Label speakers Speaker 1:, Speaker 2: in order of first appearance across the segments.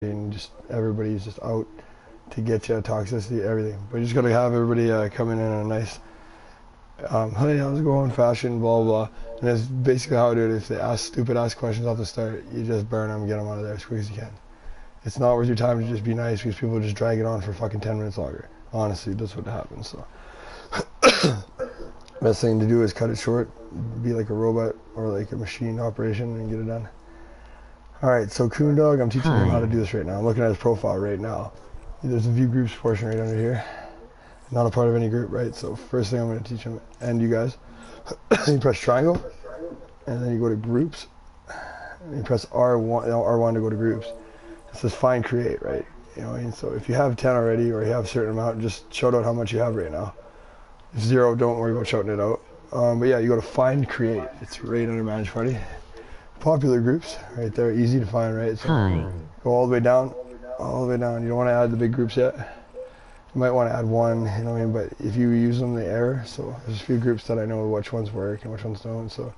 Speaker 1: and just everybody's just out to get you, toxicity, everything. But you just gotta have everybody coming in a nice, hey, how's it going, fashion, blah, blah. And that's basically how I do it. If they ask stupid ass questions off the start, you just burn them, get them out of there as quick as you can. It's not worth your time to just be nice because people just drag it on for fucking 10 minutes longer. Honestly, that's what happens, so. Best thing to do is cut it short, be like a robot or like a machine operation and get it done. Alright, so Coon Dog, I'm teaching him how to do this right now. I'm looking at his profile right now. There's a view groups portion right under here. Not a part of any group, right? So first thing I'm going to teach him, and you guys, you press triangle, and then you go to groups, and you press R1 to go to groups. It says find create, right? You know what I mean? So if you have 10 already, or you have a certain amount, just shout out how much you have right now. If 0, don't worry about shouting it out. But yeah, you go to find create. It's right under manage party. Popular groups, right there, easy to find, right? So go all the way down, all the way down. You don't want to add the big groups yet. You might want to add one, you know what I mean? But if you use them, they error. So there's a few groups that I know which ones work and which ones don't. So if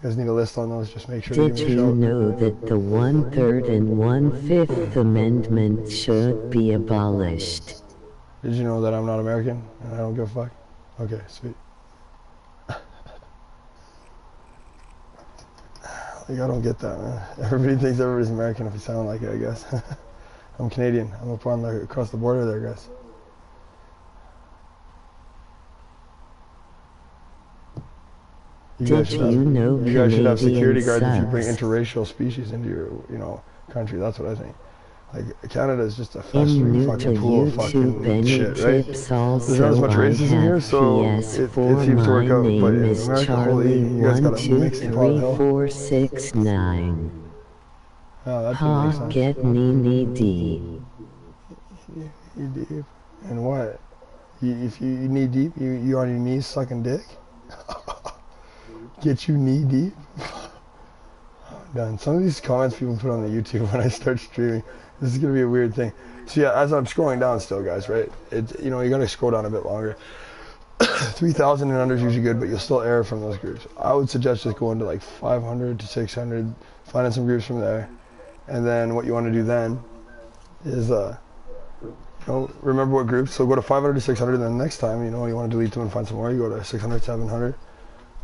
Speaker 1: you guys need a list on those, just make sure to give me a shout.
Speaker 2: Did you know that the 1/3 and 1/5 Amendment should be abolished?
Speaker 1: Did you know that I'm not American and I don't give a fuck? Okay, sweet. Like, I don't get that, man. Everybody thinks everybody's American if you sound like it, I guess. I'm Canadian. I'm up on the across the border there, guys. You guys should have security guards if you bring interracial species into your, country. That's what I think. Like, Canada is just a festering fucking pool of fucking shit, right? There's not as much racism here, so it seems to work out. But in America, holy, you guys got a mixing pot of hell.
Speaker 2: 469.
Speaker 1: Oh, that didn't make sense.
Speaker 2: Get knee deep.
Speaker 1: Knee deep? And what? If you knee deep, you on your knees sucking dick? Get you knee deep? Done. Some of these comments people put on the YouTube when I start streaming, this is gonna be a weird thing. So yeah, as I'm scrolling down still, guys, right? You gotta scroll down a bit longer. 3,000 and under is usually good, but you'll still err from those groups. I would suggest just going to like 500 to 600, finding some groups from there, and then what you want to do then is remember what groups. So go to 500 to 600, and then next time you want to delete them and find some more. You go to 600, 700.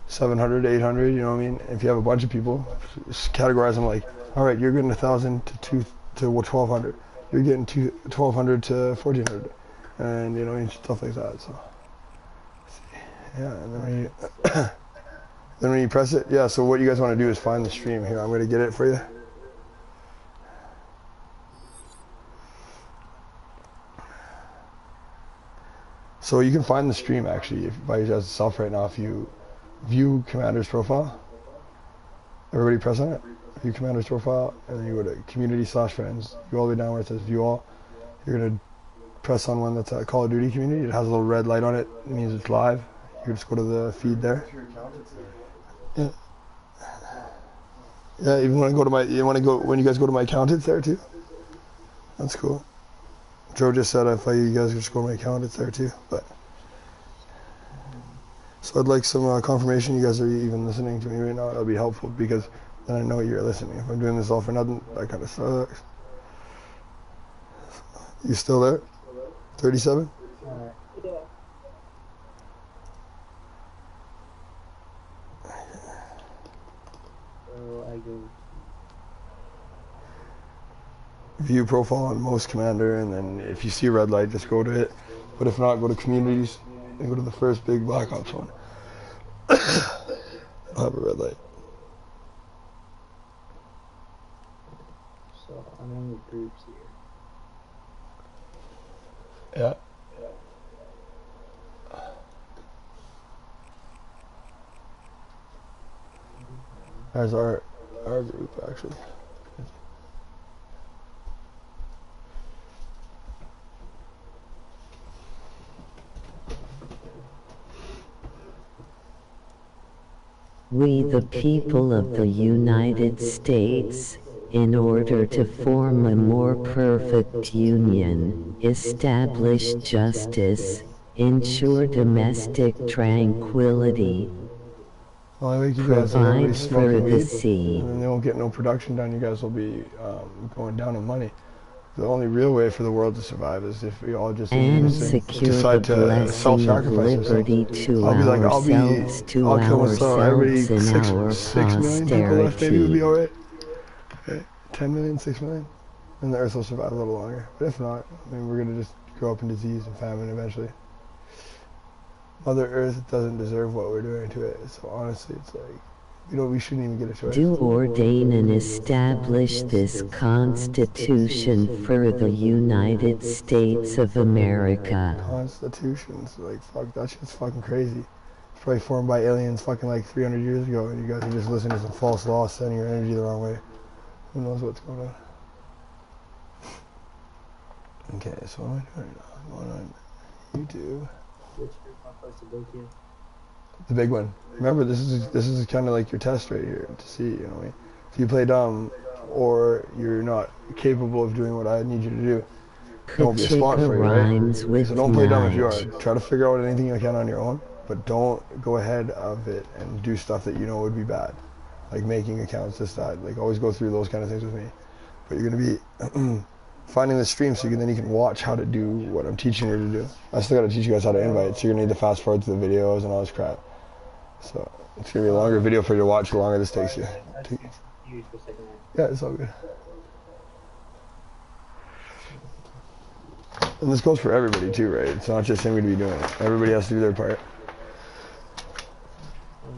Speaker 1: 700, 800, you know what I mean? If you have a bunch of people, just categorize them like, all right, you're getting 1,000 to 1,200. You're getting 1,200 to 1,400, and stuff like that. So, yeah, and then when you press it, yeah. So what you guys want to do is find the stream here. I'm going to get it for you. So you can find the stream actually by yourself right now if you view commander's profile. Everybody press on it. View commander's profile, and then you go to community/friends. You go all the way down where it says view all. You're gonna press on one that's a Call of Duty community. It has a little red light on it. It means it's live. You just go to the feed there. Yeah. Yeah. Even when I go to my, when you guys go to my account, it's there too. That's cool. Joe just said if you guys just go to my account, it's there too. But. So I'd like some confirmation you guys are even listening to me right now. That'll be helpful because then I know you're listening. If I'm doing this all for nothing, that kind of sucks. You still there? 37?
Speaker 3: Yeah. So I go
Speaker 1: view profile on most commander, and then if you see a red light, just go to it. But if not, go to communities. And go to the first big Black Ops one. I'll have a red light.
Speaker 3: So I'm in the groups here.
Speaker 1: Yeah. There's our group actually.
Speaker 2: We the people of the United States, in order to form a more perfect union, establish justice, ensure domestic tranquility, provide for the sea.
Speaker 1: And then they won't get no production done. You guys will be going down in money. The only real way for the world to survive is if we all just
Speaker 2: and secure
Speaker 1: decide
Speaker 2: the
Speaker 1: to
Speaker 2: blessing of
Speaker 1: self-sacrifice
Speaker 2: liberty
Speaker 1: ourselves.
Speaker 2: to
Speaker 1: I'll be like,
Speaker 2: ourselves,
Speaker 1: I'll kill myself.
Speaker 2: ourselves,
Speaker 1: Everybody,
Speaker 2: and our
Speaker 1: 6 million people left, maybe would
Speaker 2: posterity.
Speaker 1: be alright. Okay, 10 million, 6 million, and the Earth will survive a little longer. But if not, I mean, we're gonna just grow up in disease and famine eventually. Mother Earth doesn't deserve what we're doing to it. So honestly, it's like, we shouldn't even get a choice.
Speaker 2: Do ordain and establish this Constitution for the United States of America.
Speaker 1: Constitutions, like, fuck, that shit's fucking crazy. It's probably formed by aliens fucking like 300 years ago, and you guys are just listening to some false laws, sending your energy the wrong way. Who knows what's going on? Okay, so what am I doing right now? I'm going on YouTube.
Speaker 3: Which group am I supposed to go to?
Speaker 1: The big one. Remember, this is kind of like your test right here to see, you know what I mean? If you play dumb or you're not capable of doing what I need you to do, there won't be a spot for you, right? So don't play dumb if you are. Try to figure out anything you can on your own, but don't go ahead of it and do stuff that you know would be bad, like making accounts, this, that. Like, always go through those kind of things with me. But you're gonna be finding the stream so then you can watch how to do what I'm teaching you to do. I still gotta teach you guys how to invite, so you're gonna need to fast forward through the videos and all this crap. So it's gonna be a longer video for you to watch the longer this takes you. Yeah, it's all good. And this goes for everybody too, right? It's not just him going to be doing it. Everybody has to do their part.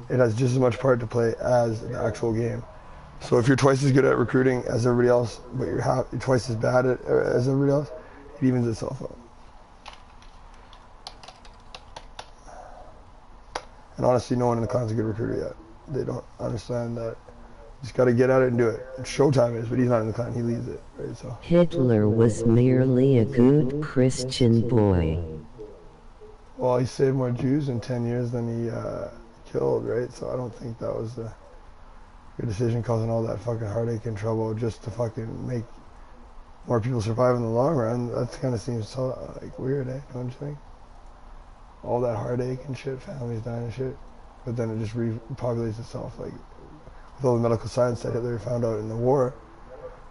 Speaker 1: It has just as much part to play as the actual game. So if you're twice as good at recruiting as everybody else, but you're twice as bad as everybody else, it evens itself out. And honestly, no one in the clan's a good recruiter yet. They don't understand that. You just got to get at it and do it. And Showtime is, but he's not in the clan. He leads it, right? So
Speaker 2: Hitler was merely a good Christian boy.
Speaker 1: Well, he saved more Jews in 10 years than he killed, right? So I don't think that was a good decision, causing all that fucking heartache and trouble just to fucking make more people survive in the long run. That kind of seems so like weird, eh? Don't you think? All that heartache and shit, families dying and shit, but then it just repopulates itself. Like with all the medical science that Hitler found out in the war,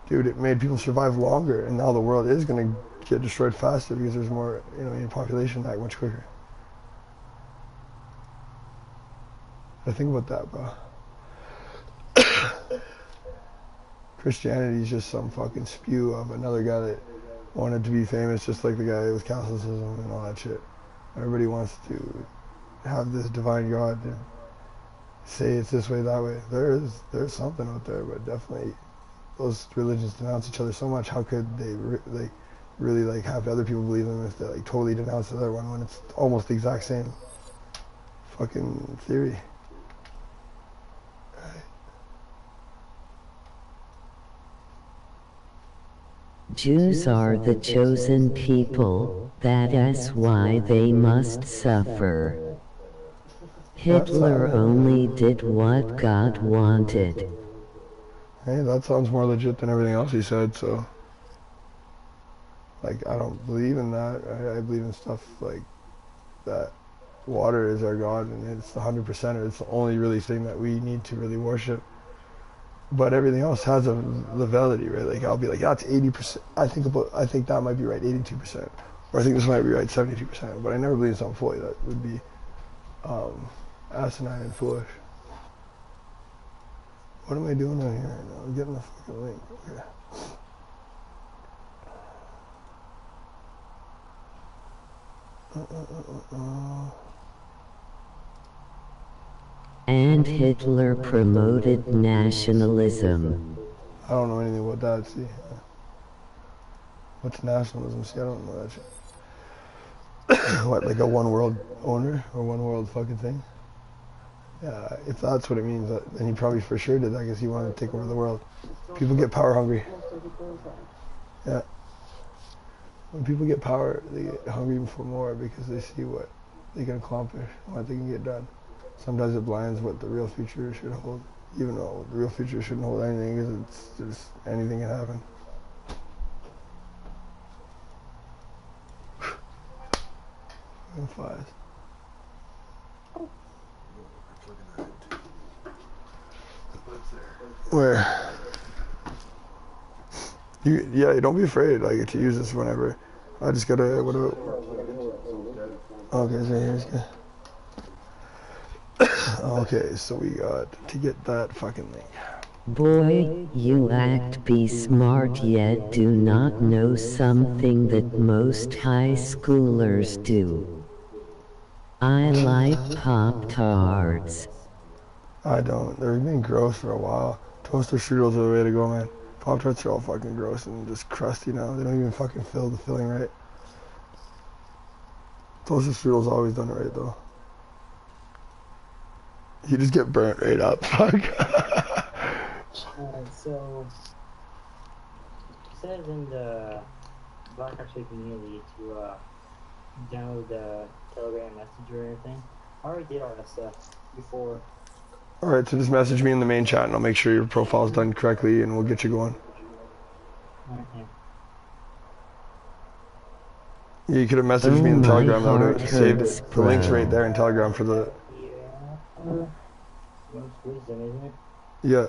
Speaker 1: dude, it made people survive longer, and now the world is gonna get destroyed faster because there's more, you know, in population that much quicker. I think about that, bro. Christianity is just some fucking spew of another guy that wanted to be famous, just like the guy with Catholicism and all that shit. Everybody wants to have this divine God and say it's this way, that way. There's something out there, but definitely those religions denounce each other so much. How could they really like have other people believe them if they like totally denounce the other one when it's almost the exact same fucking theory?
Speaker 2: Jews are the chosen people, that is why they must suffer. Hitler only did what God wanted.
Speaker 1: Hey, that sounds more legit than everything else he said, so. Like, I don't believe in that. I believe in stuff like that. Water is our God, and it's the 100%er. It's the only really thing that we need to really worship. But everything else has a validity, right? Like, I'll be like, that's 80%. I think that might be right, 82%. Or I think this might be right, 72%. But I never believe in something fully that would be asinine and foolish. What am I doing on here right now? I'm getting the fucking link. Okay.
Speaker 2: And Hitler promoted nationalism.
Speaker 1: I don't know anything about that, see. What's nationalism? See, I don't know that shit. What, like a one world owner or one world fucking thing? Yeah, if that's what it means, then he probably for sure did that because he wanted to take over the world. People get power hungry. Yeah. When people get power, they get hungry for more because they see what they can accomplish, what they can get done. Sometimes it blinds what the real future should hold, even though the real future shouldn't hold anything because it's just anything can happen. And flies. Where? Yeah, don't be afraid, like, to use this whenever. I just gotta, what do okay, so here's good. Okay, so we got to get that fucking link.
Speaker 2: Boy, you act be smart yet do not know something that most high schoolers do. I like Pop-Tarts.
Speaker 1: I don't. They've been gross for a while. Toaster strudels are the way to go, man. Pop-Tarts are all fucking gross and just crusty now. They don't even fucking fill the filling right. Toaster strudel's always done it right, though. You just get burnt right up. Fuck.
Speaker 3: So, it says in the Black Ops 3 community to download the Telegram Messenger and everything. I already did all that stuff before.
Speaker 1: Alright, so just message me in the main chat and I'll make sure your profile's done correctly and we'll get you going.
Speaker 3: Okay.
Speaker 1: Yeah, you could have messaged me in the Telegram, though, to save it. The
Speaker 2: bro.
Speaker 1: link's right there in Telegram for the...
Speaker 3: Yeah. Most wisdom, isn't it?
Speaker 1: Yeah.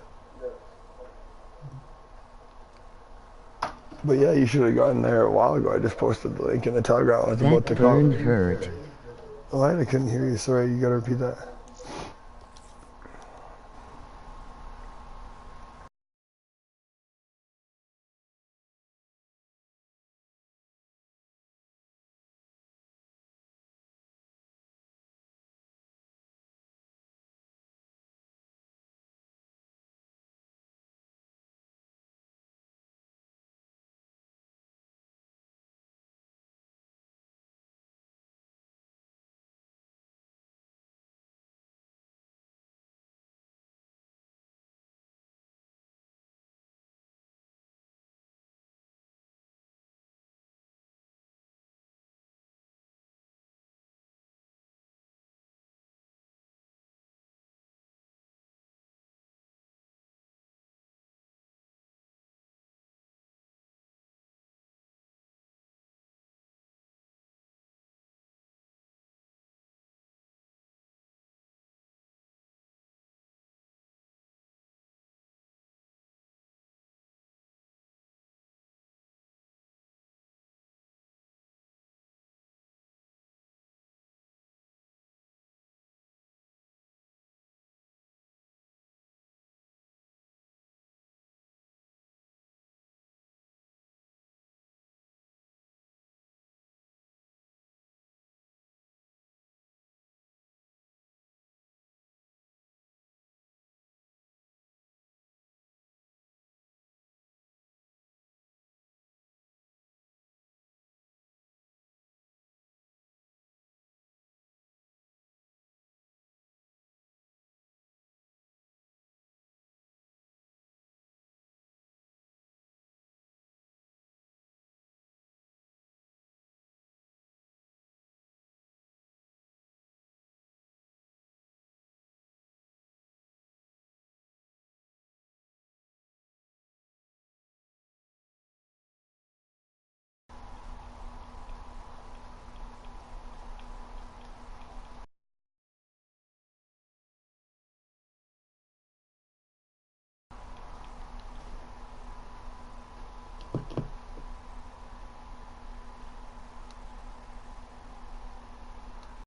Speaker 1: But yeah, you should have gotten there a while ago. I just posted the link in the Telegram. I was about
Speaker 2: That
Speaker 1: to call.
Speaker 2: burn hurt.
Speaker 1: Oh, I couldn't hear you. Sorry, you gotta repeat that.